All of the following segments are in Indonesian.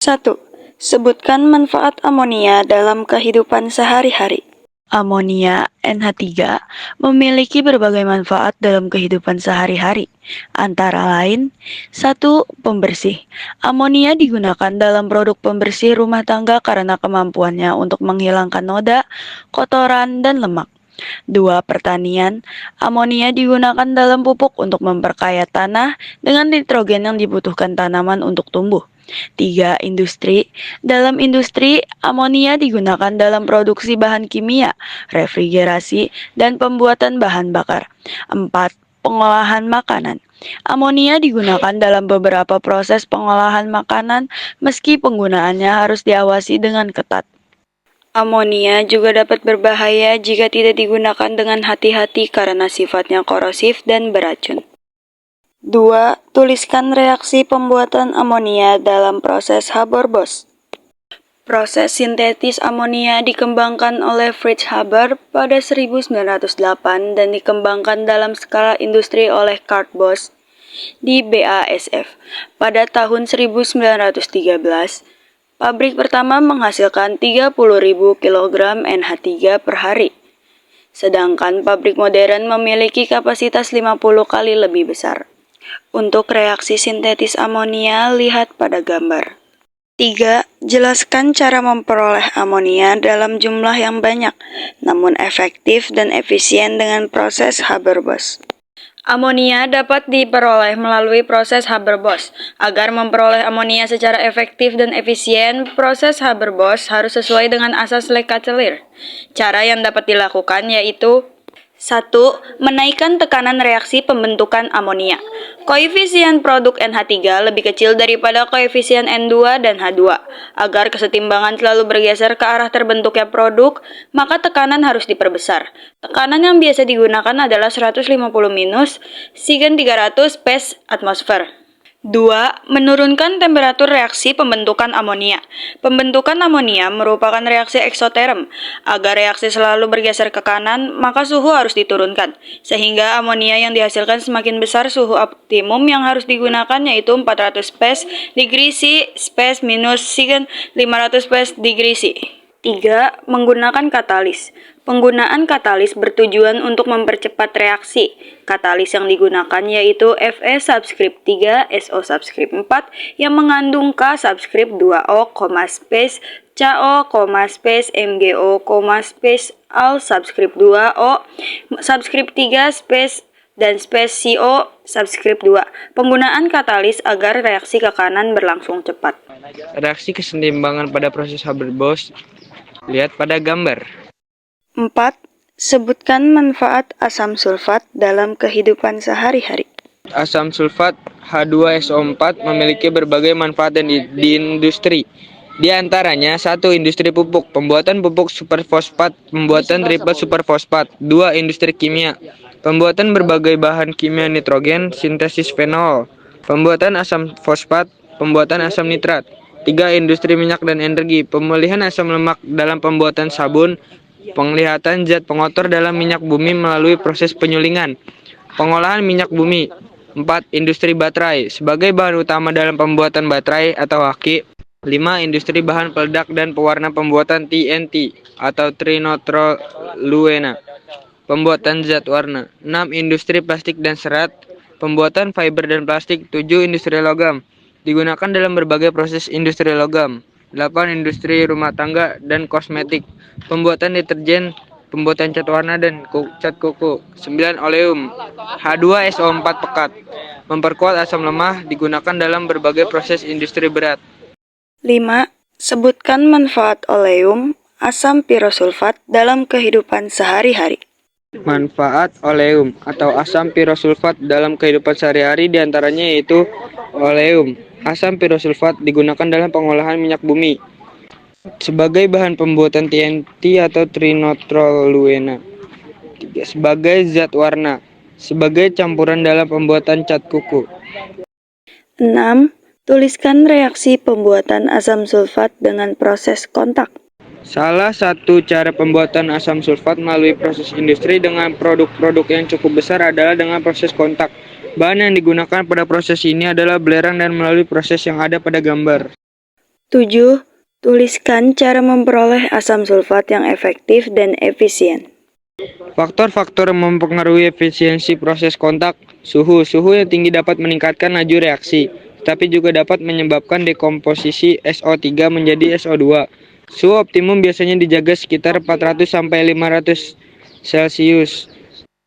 1. Sebutkan manfaat amonia dalam kehidupan sehari-hari. Amonia NH3 memiliki berbagai manfaat dalam kehidupan sehari-hari, antara lain 1. Pembersih. Amonia digunakan dalam produk pembersih rumah tangga karena kemampuannya untuk menghilangkan noda, kotoran, dan lemak. 2. Pertanian. Amonia digunakan dalam pupuk untuk memperkaya tanah dengan nitrogen yang dibutuhkan tanaman untuk tumbuh. 3. Industri. Dalam industri, amonia digunakan dalam produksi bahan kimia, refrigerasi, dan pembuatan bahan bakar. 4. Pengolahan makanan. Amonia digunakan dalam beberapa proses pengolahan makanan, meski penggunaannya harus diawasi dengan ketat. Amonia juga dapat berbahaya jika tidak digunakan dengan hati-hati karena sifatnya korosif dan beracun. 2. Tuliskan reaksi pembuatan amonia dalam proses Haber-Bosch. Proses sintetis amonia dikembangkan oleh Fritz Haber pada 1908 dan dikembangkan dalam skala industri oleh Kurt Bosch di BASF. Pada tahun 1913, pabrik pertama menghasilkan 30.000 kg NH3 per hari, sedangkan pabrik modern memiliki kapasitas 50 kali lebih besar. Untuk reaksi sintetis amonia, lihat pada gambar. 3. Jelaskan cara memperoleh amonia dalam jumlah yang banyak, namun efektif dan efisien dengan proses Haber-Bosch. Amonia dapat diperoleh melalui proses Haber-Bosch. Agar memperoleh amonia secara efektif dan efisien, proses Haber-Bosch harus sesuai dengan asas Le-Chatelier. Cara yang dapat dilakukan yaitu 1. Menaikkan tekanan reaksi pembentukan amonia. Koefisien produk NH3 lebih kecil daripada koefisien N2 dan H2. Agar kesetimbangan selalu bergeser ke arah terbentuknya produk, maka tekanan harus diperbesar. Tekanan yang biasa digunakan adalah 150 minus Sigen 300 pes atmosfer. 2. Menurunkan temperatur reaksi pembentukan amonia. Pembentukan amonia merupakan reaksi eksoterm. Agar reaksi selalu bergeser ke kanan, maka suhu harus diturunkan. Sehingga amonia yang dihasilkan semakin besar, suhu optimum yang harus digunakan yaitu 400 pes degree C space minus Sigen 500 pes degree C. 3. Menggunakan katalis. Penggunaan katalis bertujuan untuk mempercepat reaksi. Katalis yang digunakan yaitu Fe subscript 3 SO subscript 4 yang mengandung K subscript 2O, space CaO, space MgO, space Al subscript 2O, subscript 3 space dan space CO subscript 2. Penggunaan katalis agar reaksi ke kanan berlangsung cepat. Reaksi kesetimbangan pada proses Haber-Bosch. Lihat pada gambar. 4. Sebutkan manfaat asam sulfat dalam kehidupan sehari-hari. Asam sulfat H2SO4 memiliki berbagai manfaat di industri. Di antaranya 1. Industri pupuk, pembuatan pupuk superfosfat, pembuatan triple superfosfat. 2. Industri kimia, pembuatan berbagai bahan kimia nitrogen, sintesis fenol, pembuatan asam fosfat, pembuatan asam nitrat. 3. Industri minyak dan energi, pemulihan asam lemak dalam pembuatan sabun, penglihatan zat pengotor dalam minyak bumi melalui proses penyulingan, pengolahan minyak bumi. 4. Industri baterai, sebagai bahan utama dalam pembuatan baterai atau aki. 5. Industri bahan peledak dan pewarna pembuatan TNT atau trinitroluena, pembuatan zat warna. 6. Industri plastik dan serat, pembuatan fiber dan plastik. 7. Industri logam, digunakan dalam berbagai proses industri logam. 8. Industri rumah tangga dan kosmetik, pembuatan deterjen, pembuatan cat warna dan cat kuku. 9. Oleum H2SO4 pekat, memperkuat asam lemah, digunakan dalam berbagai proses industri berat. 5. Sebutkan manfaat oleum asam pirosulfat dalam kehidupan sehari-hari. Manfaat oleum atau asam pirosulfat dalam kehidupan sehari-hari diantaranya yaitu oleum. Asam pirosulfat digunakan dalam pengolahan minyak bumi sebagai bahan pembuatan TNT atau trinitroluena. 3. Sebagai zat warna, sebagai campuran dalam pembuatan cat kuku. 6. Tuliskan reaksi pembuatan asam sulfat dengan proses kontak. Salah satu cara pembuatan asam sulfat melalui proses industri dengan produk-produk yang cukup besar adalah dengan proses kontak. Bahan yang digunakan pada proses ini adalah belerang dan melalui proses yang ada pada gambar. 7. Tuliskan cara memperoleh asam sulfat yang efektif dan efisien. Faktor-faktor yang mempengaruhi efisiensi proses kontak. Suhu yang tinggi dapat meningkatkan laju reaksi, tetapi juga dapat menyebabkan dekomposisi SO3 menjadi SO2. Suhu optimum biasanya dijaga sekitar 400-500 Celcius.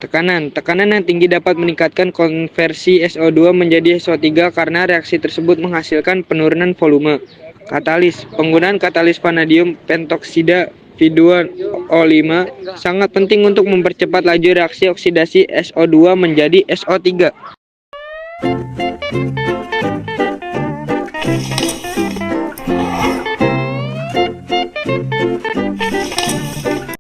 Tekanan yang tinggi dapat meningkatkan konversi SO2 menjadi SO3 karena reaksi tersebut menghasilkan penurunan volume. Katalis. Penggunaan katalis vanadium pentoksida V2O5 sangat penting untuk mempercepat laju reaksi oksidasi SO2 menjadi SO3.